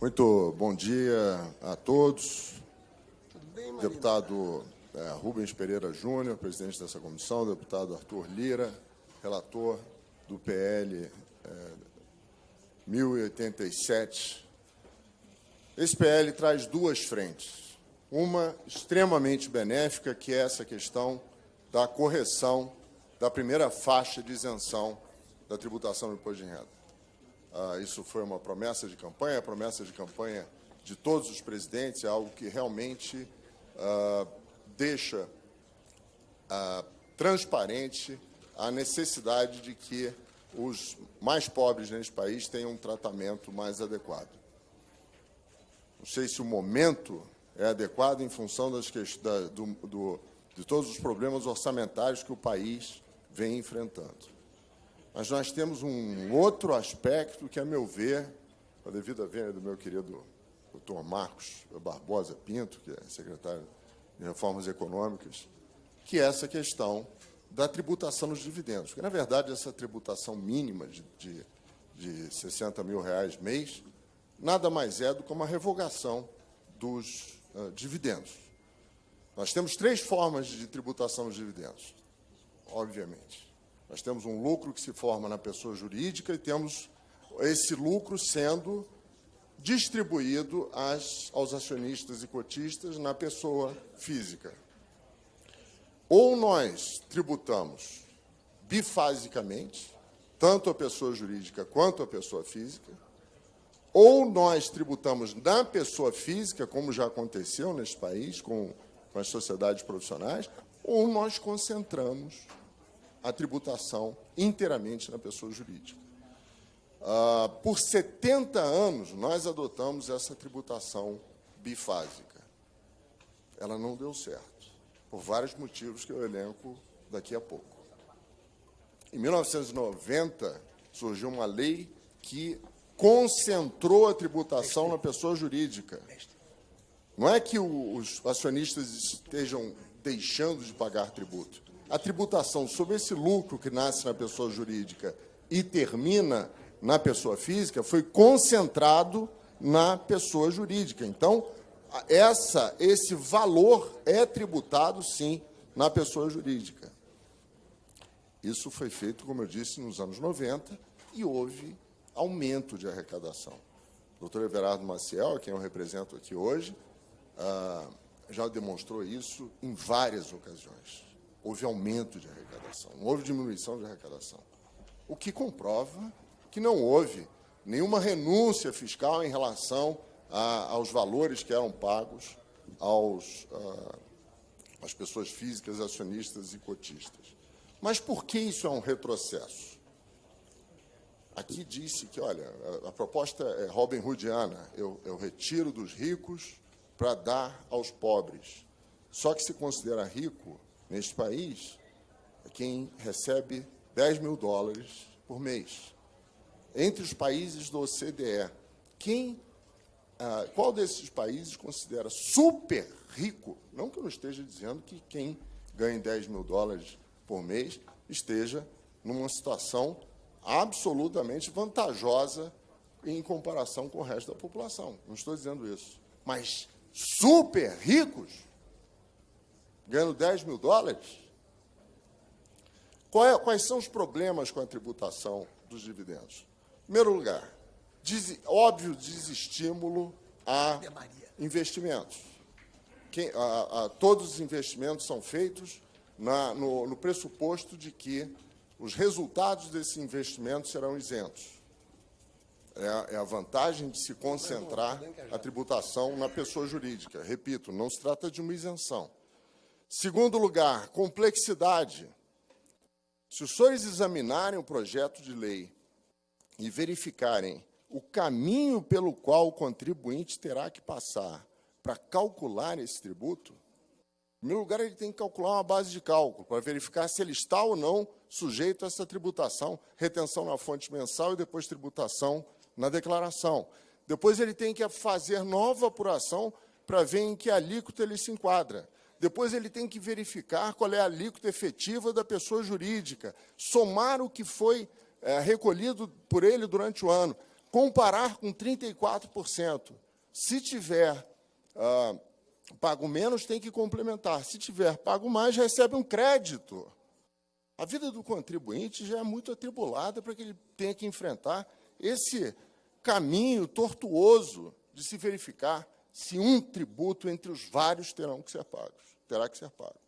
Muito bom dia a todos. Deputado Rubens Pereira Júnior, presidente dessa comissão, deputado Arthur Lira, relator do PL 1087. Esse PL traz duas frentes. Uma extremamente benéfica, que é essa questão da correção da primeira faixa de isenção da tributação do imposto de renda. Isso foi uma promessa de campanha, a promessa de campanha de todos os presidentes, é algo que realmente deixa transparente a necessidade de que os mais pobres neste país tenham um tratamento mais adequado. Não sei se o momento é adequado em função de todos os problemas orçamentários que o país vem enfrentando. Mas nós temos um outro aspecto que, a meu ver, devido à vinda do meu querido doutor Marcos Barbosa Pinto, que é secretário de Reformas Econômicas, que é essa questão da tributação dos dividendos. Porque, na verdade, essa tributação mínima de R$60 mil mês nada mais é do que uma revogação dos dividendos. Nós temos três formas de tributação dos dividendos, obviamente. Nós temos um lucro que se forma na pessoa jurídica e temos esse lucro sendo distribuído aos acionistas e cotistas na pessoa física. Ou nós tributamos bifasicamente, tanto a pessoa jurídica quanto a pessoa física, ou nós tributamos na pessoa física, como já aconteceu neste país com as sociedades profissionais, ou nós concentramos a tributação inteiramente na pessoa jurídica. Por 70 anos, nós adotamos essa tributação bifásica. Ela não deu certo, por vários motivos que eu elenco daqui a pouco. Em 1990, surgiu uma lei que concentrou a tributação na pessoa jurídica. Não é que os acionistas estejam deixando de pagar tributo. A tributação sobre esse lucro que nasce na pessoa jurídica e termina na pessoa física foi concentrado na pessoa jurídica. Então, esse valor é tributado, sim, na pessoa jurídica. Isso foi feito, como eu disse, nos anos 90, e houve aumento de arrecadação. O doutor Everardo Maciel, a quem eu represento aqui hoje, já demonstrou isso em várias ocasiões. Houve aumento de arrecadação, não houve diminuição de arrecadação. O que comprova que não houve nenhuma renúncia fiscal em relação aos valores que eram pagos às pessoas físicas, acionistas e cotistas. Mas por que isso é um retrocesso? Aqui disse que, olha, a proposta é Robin Hoodiana, eu retiro dos ricos para dar aos pobres. Só que se considera rico, neste país, é quem recebe $10 mil por mês. Entre os países do OCDE, qual desses países considera super rico? Não que eu não esteja dizendo que quem ganha $10 mil por mês esteja numa situação absolutamente vantajosa em comparação com o resto da população. Não estou dizendo isso. Mas super ricos, ganhando $10 mil? Quais são os problemas com a tributação dos dividendos? Em primeiro lugar, óbvio desestímulo a investimentos. Todos os investimentos são feitos no pressuposto de que os resultados desses investimentos serão isentos. É a vantagem de se concentrar a tributação na pessoa jurídica. Repito, não se trata de uma isenção. Segundo lugar, complexidade. Se os senhores examinarem o projeto de lei e verificarem o caminho pelo qual o contribuinte terá que passar para calcular esse tributo, em primeiro lugar, ele tem que calcular uma base de cálculo para verificar se ele está ou não sujeito a essa tributação, retenção na fonte mensal e depois tributação na declaração. Depois ele tem que fazer nova apuração para ver em que alíquota ele se enquadra. Depois ele tem que verificar qual é a alíquota efetiva da pessoa jurídica, somar o que foi recolhido por ele durante o ano. comparar com 34%. Se tiver pago menos, tem que complementar. Se tiver pago mais, recebe um crédito. A vida do contribuinte já é muito atribulada para que ele tenha que enfrentar esse caminho tortuoso de se verificar se um tributo entre os vários terá que ser pago.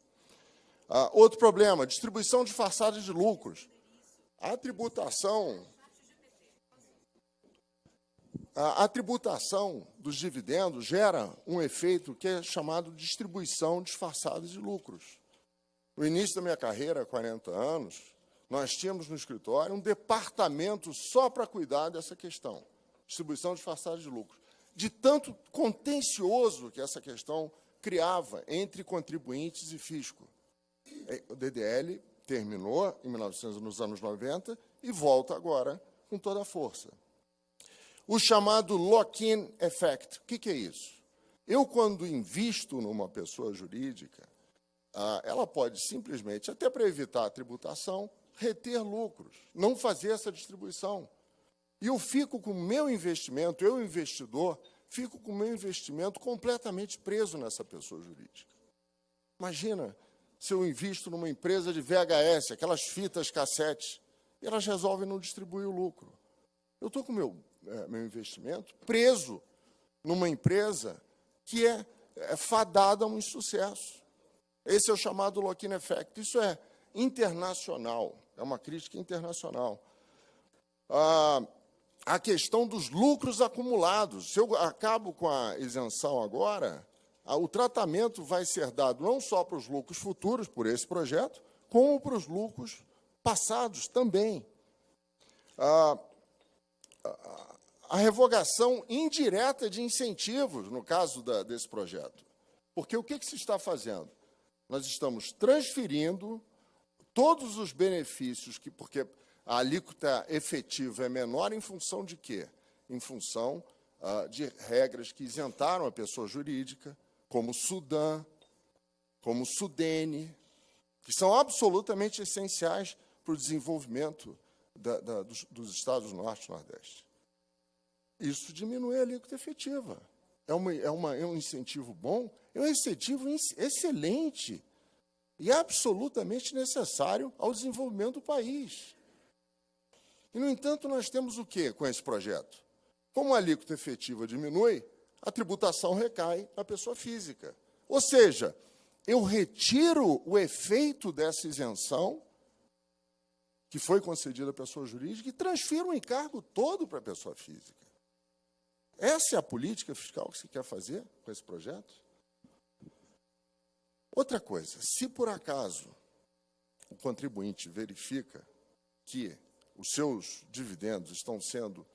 Outro problema, distribuição disfarçada de lucros. A tributação dos dividendos gera um efeito que é chamado de distribuição disfarçada de lucros. No início da minha carreira, há 40 anos, nós tínhamos no escritório um departamento só para cuidar dessa questão, distribuição disfarçada de lucros. De tanto contencioso que essa questão criava entre contribuintes e fisco. O DDL terminou nos anos 90 e volta agora com toda a força. O chamado lock-in effect. O que é isso? Eu, quando invisto numa pessoa jurídica, ela pode simplesmente, até para evitar a tributação, reter lucros, não fazer essa distribuição. E eu fico com o meu investimento, eu, investidor, fico com o meu investimento completamente preso nessa pessoa jurídica. Imagina se eu invisto numa empresa de VHS, aquelas fitas cassete, e elas resolvem não distribuir o lucro. Eu estou com o meu investimento preso numa empresa que é fadada a um insucesso. Esse é o chamado lock-in effect. Isso é internacional, é uma crítica internacional. A questão dos lucros acumulados. Se eu acabo com a isenção agora, o tratamento vai ser dado não só para os lucros futuros, por esse projeto, como para os lucros passados também. A revogação indireta de incentivos, no caso desse projeto. Porque o que se está fazendo? Nós estamos transferindo todos os benefícios, porque a alíquota efetiva é menor em função de quê? Em função de regras que isentaram a pessoa jurídica, como o Sudam, como o Sudene, que são absolutamente essenciais para o desenvolvimento dos estados do Norte e Nordeste. Isso diminui a alíquota efetiva. É um incentivo bom, é um incentivo excelente e absolutamente necessário ao desenvolvimento do país. E, no entanto, nós temos o quê com esse projeto? Como a alíquota efetiva diminui, a tributação recai na pessoa física. Ou seja, eu retiro o efeito dessa isenção que foi concedida à pessoa jurídica e transfiro o encargo todo para a pessoa física. Essa é a política fiscal que se quer fazer com esse projeto? Outra coisa, se por acaso o contribuinte verifica que os seus dividendos estão sendo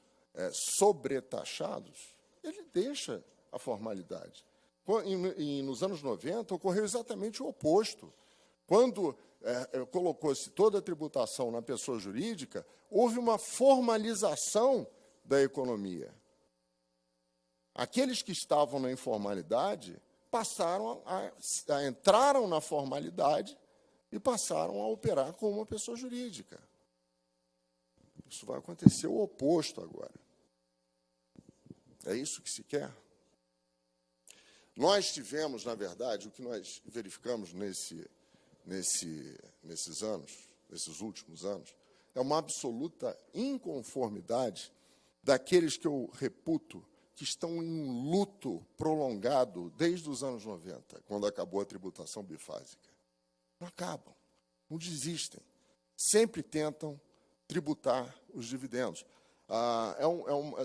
sobretaxados, ele deixa a formalidade. Nos anos 90, ocorreu exatamente o oposto. Quando colocou-se toda a tributação na pessoa jurídica, houve uma formalização da economia. Aqueles que estavam na informalidade entraram na formalidade e passaram a operar como uma pessoa jurídica. Isso vai acontecer o oposto agora. É isso que se quer? Nós tivemos, na verdade, o que nós verificamos nesses últimos anos, é uma absoluta inconformidade daqueles que eu reputo que estão em um luto prolongado desde os anos 90, quando acabou a tributação bifásica. Não acabam, não desistem. Sempre tentam tributar os dividendos.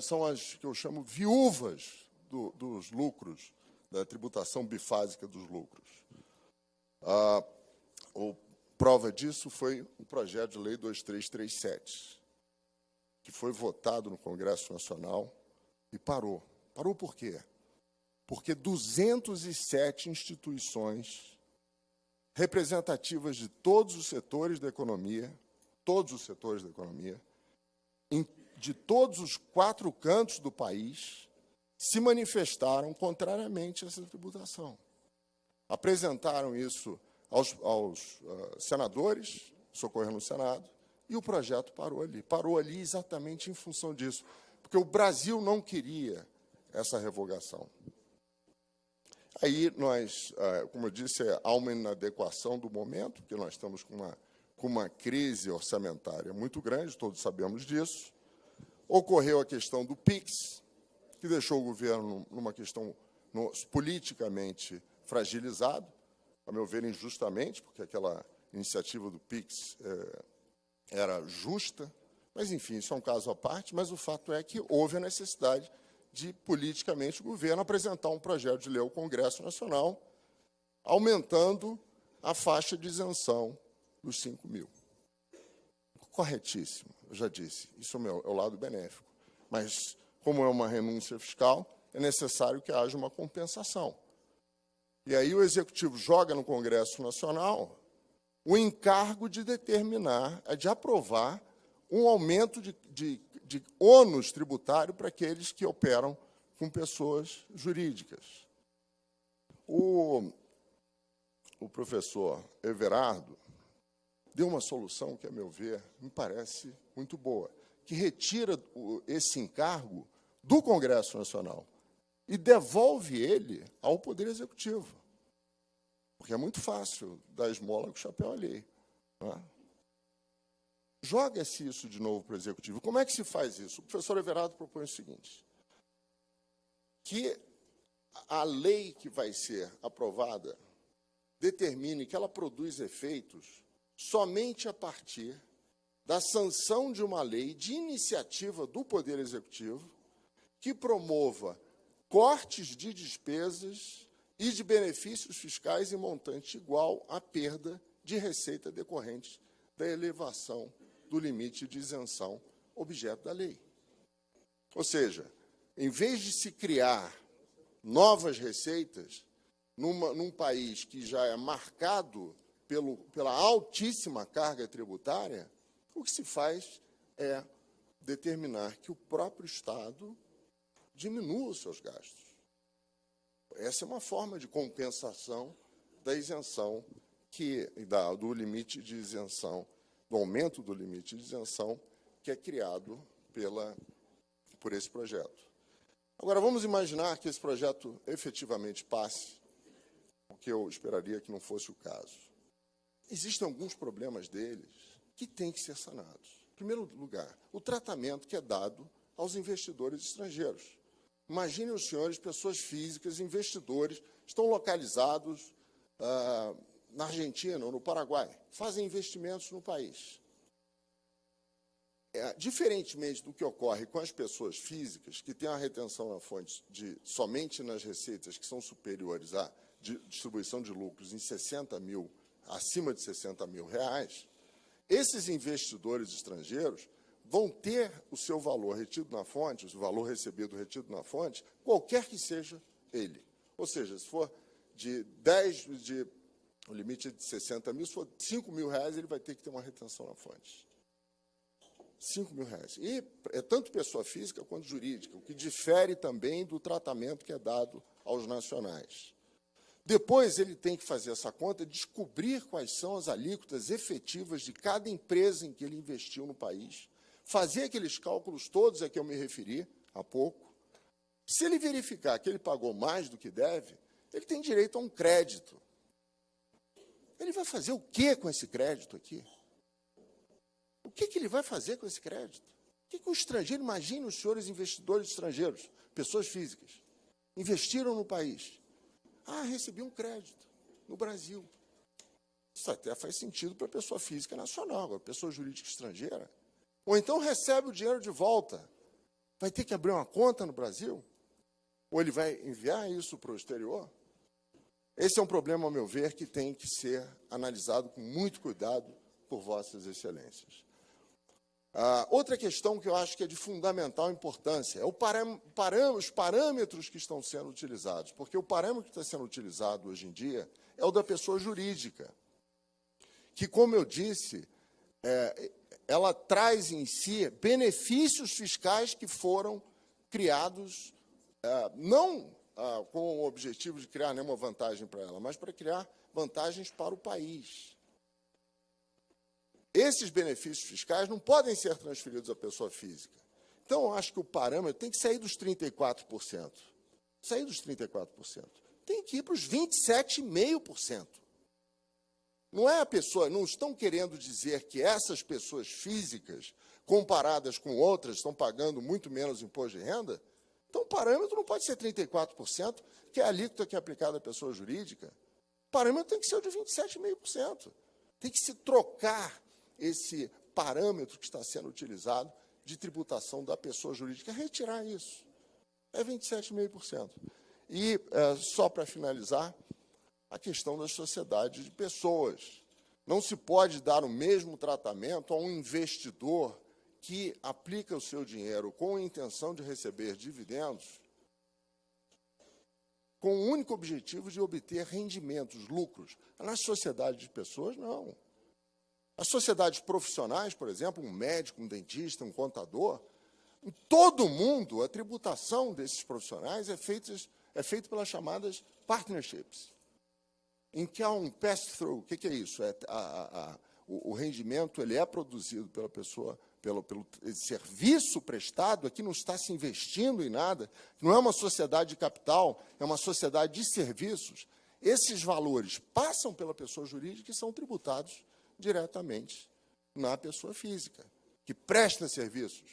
São as que eu chamo viúvas dos lucros, da tributação bifásica dos lucros. Prova disso foi o projeto de lei 2337, que foi votado no Congresso Nacional e parou. Parou por quê? Porque 207 instituições representativas de todos os setores da economia, de todos os 4 cantos do país, se manifestaram contrariamente a essa tributação. Apresentaram isso aos senadores, socorrendo no Senado, e o projeto parou ali. Parou ali exatamente em função disso. porque o Brasil não queria essa revogação. Aí nós, como eu disse, há uma inadequação do momento, porque nós estamos com uma crise orçamentária muito grande, todos sabemos disso. Ocorreu a questão do PIX, que deixou o governo numa questão politicamente fragilizado, a meu ver, injustamente, porque aquela iniciativa do PIX era justa, mas, enfim, isso é um caso à parte, mas o fato é que houve a necessidade de, politicamente, o governo apresentar um projeto de lei ao Congresso Nacional, aumentando a faixa de isenção dos 5 mil. Corretíssimo, eu já disse, isso é o lado benéfico. Mas, como é uma renúncia fiscal, é necessário que haja uma compensação. E aí o Executivo joga no Congresso Nacional o encargo de determinar, de aprovar um aumento de ônus tributário para aqueles que operam com pessoas jurídicas. O professor Everardo deu uma solução que, a meu ver, me parece muito boa, que retira esse encargo do Congresso Nacional e devolve ele ao Poder Executivo. Porque é muito fácil dar esmola com o chapéu alheio. Não é? Joga-se isso de novo para o Executivo. Como é que se faz isso? O professor Everardo propõe o seguinte, que a lei que vai ser aprovada determine que ela produz efeitos somente a partir da sanção de uma lei de iniciativa do Poder Executivo que promova cortes de despesas e de benefícios fiscais em montante igual à perda de receita decorrente da elevação do limite de isenção objeto da lei. Ou seja, em vez de se criar novas receitas num país que já é marcado pela altíssima carga tributária, o que se faz é determinar que o próprio Estado diminua os seus gastos. Essa é uma forma de compensação da isenção, do limite de isenção, do aumento do limite de isenção que é criado por esse projeto. Agora, vamos imaginar que esse projeto efetivamente passe, o que eu esperaria que não fosse o caso. Existem alguns problemas deles que têm que ser sanados. Em primeiro lugar, o tratamento que é dado aos investidores estrangeiros. Imaginem os senhores, pessoas físicas, investidores, estão localizados na Argentina ou no Paraguai, fazem investimentos no país. Diferentemente do que ocorre com as pessoas físicas, que têm a retenção na fonte somente nas receitas que são superiores à distribuição de lucros em 60 mil, acima de 60 mil reais, esses investidores estrangeiros vão ter o seu valor retido na fonte, o valor recebido retido na fonte, qualquer que seja ele. Ou seja, se for o limite é de 60 mil, se for 5 mil reais, ele vai ter que ter uma retenção na fonte. 5 mil reais. E é tanto pessoa física quanto jurídica, o que difere também do tratamento que é dado aos nacionais. Depois, ele tem que fazer essa conta, descobrir quais são as alíquotas efetivas de cada empresa em que ele investiu no país, fazer aqueles cálculos todos a que eu me referi há pouco. Se ele verificar que ele pagou mais do que deve, ele tem direito a um crédito. Ele vai fazer o quê com esse crédito aqui? O que ele vai fazer com esse crédito? O que o estrangeiro, imagine os senhores investidores estrangeiros, pessoas físicas, investiram no país. Recebi um crédito no Brasil. Isso até faz sentido para a pessoa física nacional, agora, pessoa jurídica estrangeira. Ou então recebe o dinheiro de volta. Vai ter que abrir uma conta no Brasil? Ou ele vai enviar isso para o exterior? Esse é um problema, ao meu ver, que tem que ser analisado com muito cuidado por vossas excelências. Outra questão que eu acho que é de fundamental importância é os parâmetros que estão sendo utilizados, porque o parâmetro que está sendo utilizado hoje em dia é o da pessoa jurídica, que, como eu disse, ela traz em si benefícios fiscais que foram criados, não com o objetivo de criar nenhuma vantagem para ela, mas para criar vantagens para o país. Esses benefícios fiscais não podem ser transferidos à pessoa física. Então, eu acho que o parâmetro tem que sair dos 34%. Sair dos 34%. Tem que ir para os 27,5%. Não é a pessoa, não estão querendo dizer que essas pessoas físicas, comparadas com outras, estão pagando muito menos imposto de renda? Então, o parâmetro não pode ser 34%, que é a alíquota que é aplicada à pessoa jurídica. O parâmetro tem que ser o de 27,5%. Tem que se trocar esse parâmetro que está sendo utilizado de tributação da pessoa jurídica, retirar isso. É 27,5%. E, só para finalizar, a questão das sociedades de pessoas. Não se pode dar o mesmo tratamento a um investidor que aplica o seu dinheiro com a intenção de receber dividendos, com o único objetivo de obter rendimentos, lucros. Nas sociedades de pessoas, não. As sociedades profissionais, por exemplo, um médico, um dentista, um contador, em todo mundo, a tributação desses profissionais é feita pelas chamadas partnerships, em que há um pass-through. O que é isso? O rendimento ele é produzido pela pessoa, pelo serviço prestado, aqui não está se investindo em nada, não é uma sociedade de capital, é uma sociedade de serviços. Esses valores passam pela pessoa jurídica e são tributados diretamente na pessoa física, que presta serviços.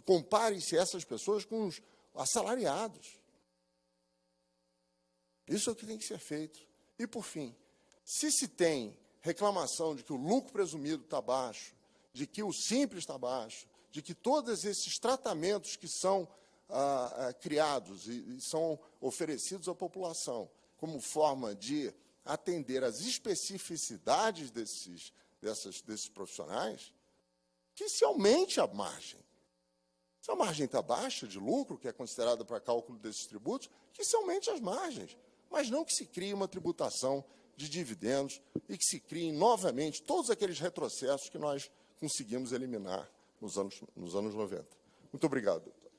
Compare-se essas pessoas com os assalariados. Isso é o que tem que ser feito. E, por fim, se tem reclamação de que o lucro presumido está baixo, de que o simples está baixo, de que todos esses tratamentos que são criados e são oferecidos à população como forma de atender às especificidades desses profissionais, que se aumente a margem. Se a margem está baixa de lucro, que é considerada para cálculo desses tributos, que se aumente as margens, mas não que se crie uma tributação de dividendos e que se criem novamente todos aqueles retrocessos que nós conseguimos eliminar nos anos 90. Muito obrigado, doutor.